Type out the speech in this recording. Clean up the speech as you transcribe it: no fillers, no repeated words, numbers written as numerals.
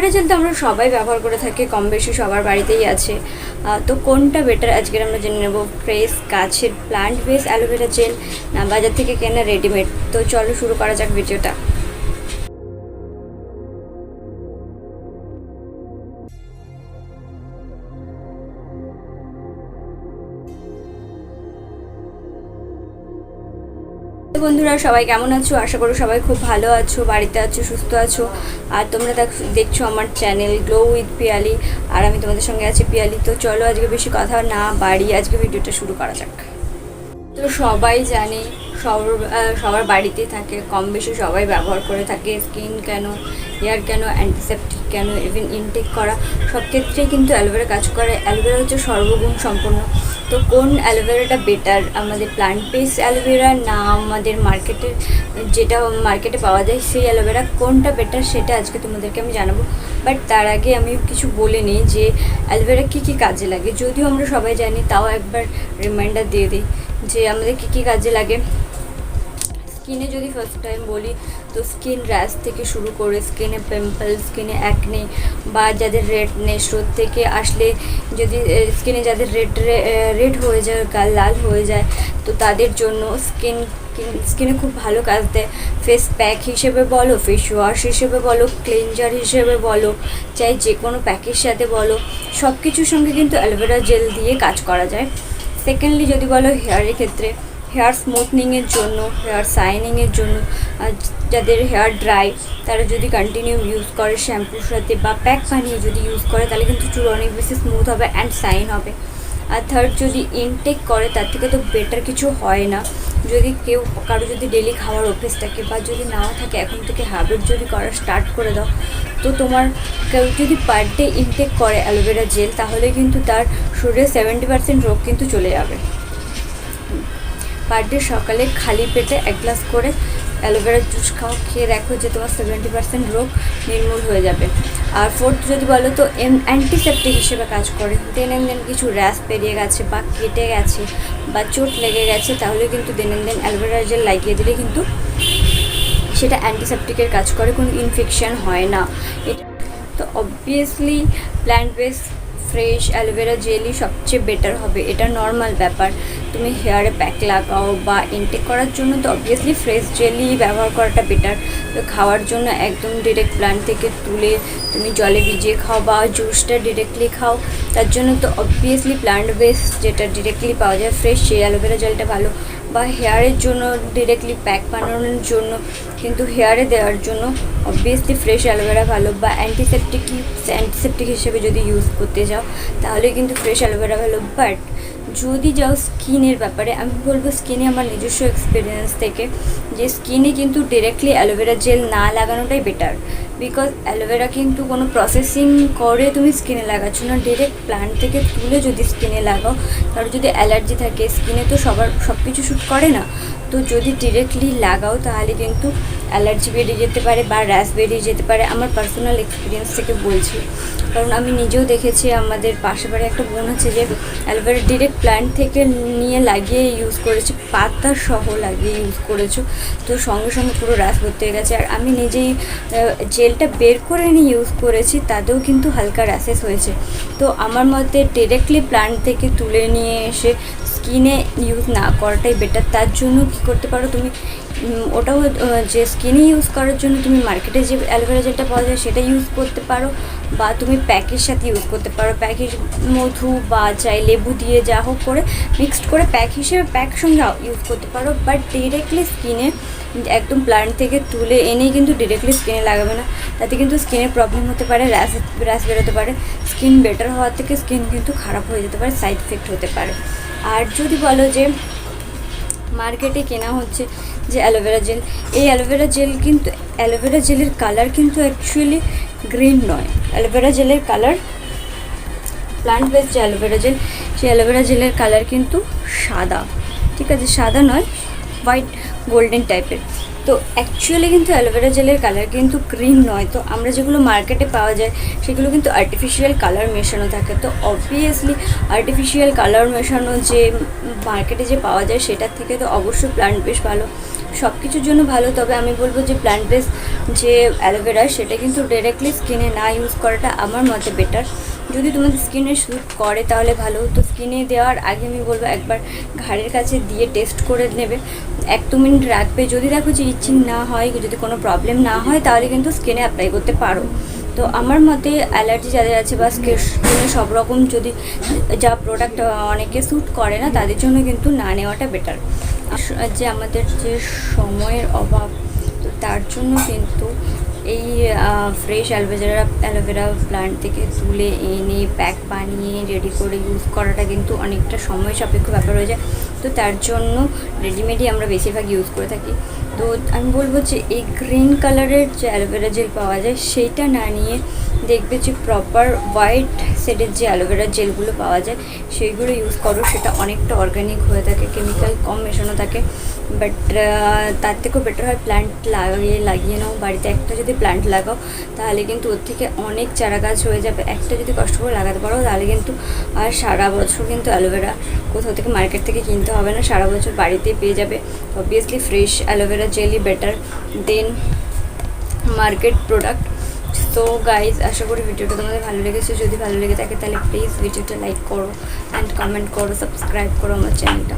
Aloe vera gel তো আমরা সবাই ব্যবহার করে থাকি, কম বেশি সবার বাড়িতেই আছে। তো কোনটা বেটার আজকের আমরা জেনে নেব, ফ্রেশ গাছের প্লান্ট বেস অ্যালোভেরা জেল না বাজার থেকে কেনা রেডিমেড। তো চলো শুরু করা যাক ভিডিওটা। বন্ধুরা সবাই কেমন আছো? আশা করি সবাই খুব ভালো আছো, বাড়িতে আছো, সুস্থ আছো। আর তোমরা দেখছো আমার চ্যানেল গ্লো উইথ পিয়ালি, আর আমি তোমাদের সঙ্গে আছি পিয়ালি। তো চলো আজকে বেশি কথা না বাড়িয়ে আজকে ভিডিওটা শুরু করা যাক। তো সবাই জানে, সবার বাড়িতে থাকে, কম বেশি সবাই ব্যবহার করে থাকে। স্কিন কেন, হেয়ার কেন, অ্যান্টিসেপটিক কেন, ইভেন ইনটেক করা সব ক্ষেত্রেই কিন্তু অ্যালোভেরা কাজ করে। অ্যালোভেরা হচ্ছে সর্বগুণ সম্পন্ন। তো কোন অ্যালোভেরাটা বেটার, আমাদের প্লান্ট বেস অ্যালোভেরা না আমাদের যেটা মার্কেটে পাওয়া যায় সেই অ্যালোভেরা, কোনটা বেটার সেটা আজকে তোমাদেরকে আমি জানাবো। বাট তার আগে আমি কিছু বলে নিই যে অ্যালোভেরা কী কী কাজে লাগে। যদিও আমরা সবাই জানি, তাও একবার রিমাইন্ডার দিয়ে দিই যে আমাদের কী কী কাজে লাগে। স্কিনে যদি ফার্স্ট টাইম বলি, তো স্কিন র্যাশ থেকে শুরু করে স্কিনে পিম্পল, স্কিনে অ্যাকনে, বা যাদের রেডনেস রোদ থেকে আসলে যদি স্কিনে যাদের রেড হয়ে যায়, গাল লাল হয়ে যায়, তো তাদের জন্য স্কিনে খুব ভালো কাজ দেয়। ফেস প্যাক হিসেবে বলো, ফেস ওয়াশ হিসেবে বলো, ক্লিনজার হিসেবে বলো, চাই যে কোনো প্যাকের সাথে বলো, সব কিছুর সঙ্গে কিন্তু অ্যালোভেরা জেল দিয়ে কাজ করা যায়। সেকেন্ডলি যদি বলো হেয়ারের ক্ষেত্রে, হেয়ার স্মুথনিংয়ের জন্য, হেয়ার শাইনিংয়ের জন্য, যাদের হেয়ার ড্রাই তারা যদি কন্টিনিউ ইউজ করে শ্যাম্পুর সাথে বা প্যাক বানিয়ে যদি ইউজ করে, তাহলে কিন্তু চুল অনেক বেশি স্মুথ হবে অ্যান্ড শাইন হবে। আর থার্ড, যদি ইনটেক করে তার থেকে তো বেটার কিছু হয় না। যদি কারো যদি ডেলি খাওয়ার অভ্যেস থাকে বা যদি নাও থাকে, এখন থেকে হ্যাবিট যদি করা স্টার্ট করে দাও, তো তোমার কেউ যদি পার ডে ইনটেক করে অ্যালোভেরা জেল, তাহলে কিন্তু তার শরীরে 70% রোগ কিন্তু চলে যাবে। পার ডে সকালে খালি পেটে 1 গ্লাস করে অ্যালোভেরা জুস খাও, খেয়ে দেখো যে তোমার 70% রোগ নির্মূল হয়ে যাবে। আর ফোর্থ যদি বলো, তো অ্যান্টিসেপটিক হিসেবে কাজ করে। দেন কিছু র্যাশ বেরিয়ে গেছে বা কেটে গেছে বা চোট লেগে গেছে, তাহলে কিন্তু দেন অ্যালোভেরা জেল লাগিয়ে দিলে কিন্তু সেটা অ্যান্টিসেপটিকের কাজ করে, কোনো ইনফেকশান হয় না। এটা তো obviously plant base fresh aloe vera জেলই সবচেয়ে বেটার হবে, এটা নর্মাল ব্যাপার। তুমি হেয়ারে প্যাক লাগাও বা ইনটেক করার জন্য তো অবভিয়াসলি ফ্রেশ জেলই ব্যবহার করাটা বেটার। তো খাওয়ার জন্য একদম ডিরেক্ট প্ল্যান্ট থেকে তুলে তুমি জলে ভিজিয়ে খাও বা জুসটা ডিরেক্টলি খাও, তার জন্য তো অবভিয়াসলি প্ল্যান্ট বেস যেটা ডিরেক্টলি পাওয়া যায় ফ্রেশ, সেই অ্যালোভেরা জেলটা ভালো। বা হেয়ারের জন্য ডিরেক্টলি প্যাক বানানোর জন্য, কিন্তু হেয়ারে দেওয়ার জন্য অবভিয়াসলি ফ্রেশ অ্যালোভেরা ভালো। বা অ্যান্টিসেপটিক হিসেবে যদি ইউজ করতে যাও, তাহলে কিন্তু ফ্রেশ অ্যালোভেরা ভালো। বাট যদি যাও স্কিনের ব্যাপারে, আমি বলবো স্কিনে আমার নিজস্ব এক্সপিরিয়েন্স থেকে যে স্কিনে কিন্তু ডিরেক্টলি অ্যালোভেরা জেল না লাগানোটাই বেটার। বিকজ অ্যালোভেরা কিন্তু কোনো প্রসেসিং করে তুমি স্কিনে লাগাচ্ছ না, ডিরেক্ট প্ল্যান্ট থেকে তুলে যদি স্কিনে লাগাও, কারণ যদি অ্যালার্জি থাকে স্কিনে তো সব কিছু শ্যুট করে না, তো যদি ডিরেক্টলি লাগাও তাহলে কিন্তু অ্যালার্জি বেরিয়ে যেতে পারে বা র্যাশ বেরিয়ে যেতে পারে। আমার পার্সোনাল এক্সপিরিয়েন্স থেকে বলছি, কারণ আমি নিজেও দেখেছি। আমাদের পাশে বাড়ি একটা বোন আছে যে অ্যালোভেরা ডিরেক্ট প্ল্যান্ট থেকে নিয়ে লাগিয়ে ইউজ করেছে, পাতা সহ লাগিয়ে ইউজ করেছো, তো সঙ্গে সঙ্গে পুরো র্যাশ ভর্তি হয়ে গেছে। আর আমি নিজেই জেলটা বের করে নিয়ে ইউজ করেছি, তাতেও কিন্তু হালকা র্যাশেস হয়েছে। তো আমার মতে ডিরেক্টলি প্ল্যান্ট থেকে তুলে নিয়ে এসে স্কিনে ইউজ না করাটাই বেটার। তার জন্য কী করতে পারো তুমি, ওটাও যে স্কিনে ইউজ করার জন্য তুমি মার্কেটে যে অ্যালোভেরা জেলটা পাওয়া যায় সেটা ইউজ করতে পারো, বা তুমি প্যাকের সাথে ইউজ করতে পারো। প্যাকের মধু বা চাই লেবু দিয়ে যা হোক করে মিক্সড করে প্যাক হিসেবে প্যাক সঙ্গে ইউজ করতে পারো। বাট ডিরেক্টলি স্কিনে একদম প্ল্যান্ট থেকে তুলে এনেই কিন্তু ডিরেক্টলি স্কিনে লাগাবে না, তাতে কিন্তু স্কিনের প্রবলেম হতে পারে, র্যাশ বেরোতে পারে। স্কিন বেটার হওয়ার থেকে স্কিন কিন্তু খারাপ হয়ে যেতে পারে, সাইড এফেক্ট হতে পারে। আর যদি বলো যে মার্কেটে কেনা হচ্ছে যে অ্যালোভেরা জেল, এই অ্যালোভেরা জেলের কালার কিন্তু অ্যাকচুয়ালি গ্রিন নয়। অ্যালোভেরা জেলের কালার, প্লান্ট বেস যে অ্যালোভেরা জেল, সেই অ্যালোভেরা জেলের কালার কিন্তু সাদা, ঠিক আছে, সাদা নয়, হোয়াইট গোল্ডেন টাইপের। তো অ্যাকচুয়ালি কিন্তু অ্যালোভেরা জেলের কালার কিন্তু গ্রিন নয়। তো আমরা যেগুলো মার্কেটে পাওয়া যায় সেগুলো কিন্তু আর্টিফিশিয়াল কালার মেশানো থাকে। তো অবভিয়াসলি আর্টিফিশিয়াল কালার মেশানো যে মার্কেটে যে পাওয়া যায় সেটার থেকে তো অবশ্যই প্ল্যান্ট বেশ ভালো। সব কিছুর জন্য ভালো। তবে আমি বলবো যে প্ল্যান্ট বেস যে অ্যালোভেরা সেটা কিন্তু ডাইরেক্টলি স্কিনে না ইউজ করাটা আমার মতে বেটার। যদি তোমাদের স্কিনে শ্যুট করে তাহলে ভালো। তো স্কিনে দেওয়ার আগে আমি বলবো একবার ঘাড়ের কাছে দিয়ে টেস্ট করে নেবে, 1-2 মিনিট রাখবে। যদি দেখো যে ইচিং না হয়, যদি কোনো প্রবলেম না হয়, তাহলে কিন্তু স্কিনে অ্যাপ্লাই করতে পারো। তো আমার মতে অ্যালার্জি যাদের আছে বা স্কিনে সব রকম যদি যা প্রোডাক্ট অনেকে স্যুট করে না, তাদের জন্য কিন্তু না নেওয়াটা বেটার। যে আমাদের যে সময়ের অভাব, তো তার জন্য কিন্তু এই ফ্রেশ অ্যালোভেরা প্লান্ট থেকে তুলে এনে প্যাক বানিয়ে রেডি করে ইউজ করাটা কিন্তু অনেকটা সময় সাপেক্ষ ব্যাপার হয়ে যায়। তো তার জন্য রেডিমেডই আমরা বেশিরভাগ ইউজ করে থাকি। তো আমি বলবো যে এই গ্রিন কালারের যে অ্যালোভেরা জেল পাওয়া যায় সেইটা না নিয়ে দেখবে যে প্রপার হোয়াইট শেডের যে অ্যালোভেরা জেলগুলো পাওয়া যায় সেইগুলো ইউজ করো। সেটা অনেকটা অর্গ্যানিক হয়ে থাকে, কেমিক্যাল কম মেশানো থাকে। বাট তার থেকেও বেটার হয় প্ল্যান্ট লাগিয়ে নাও বাড়িতে। একটা যদি প্ল্যান্ট লাগাও তাহলে কিন্তু ওর থেকে অনেক চারা গাছ হয়ে যাবে। একটা যদি কষ্ট করে লাগাতে পারো তাহলে কিন্তু আর সারা বছর কিন্তু অ্যালোভেরা কোথাও থেকে মার্কেট থেকে কিনতে হবে না, সারা বছর বাড়িতেই পেয়ে যাবে। অবভিয়াসলি ফ্রেশ অ্যালোভেরা জেলই বেটার দেন মার্কেট প্রোডাক্ট। তো গাইজ, আশা করি ভিডিওটা তোমাদের ভালো লেগেছে। যদি ভালো লেগে থাকে তাহলে প্লিজ ভিডিওটা লাইক করো অ্যান্ড কমেন্ট করো, সাবস্ক্রাইব করো আমার চ্যানেলটা।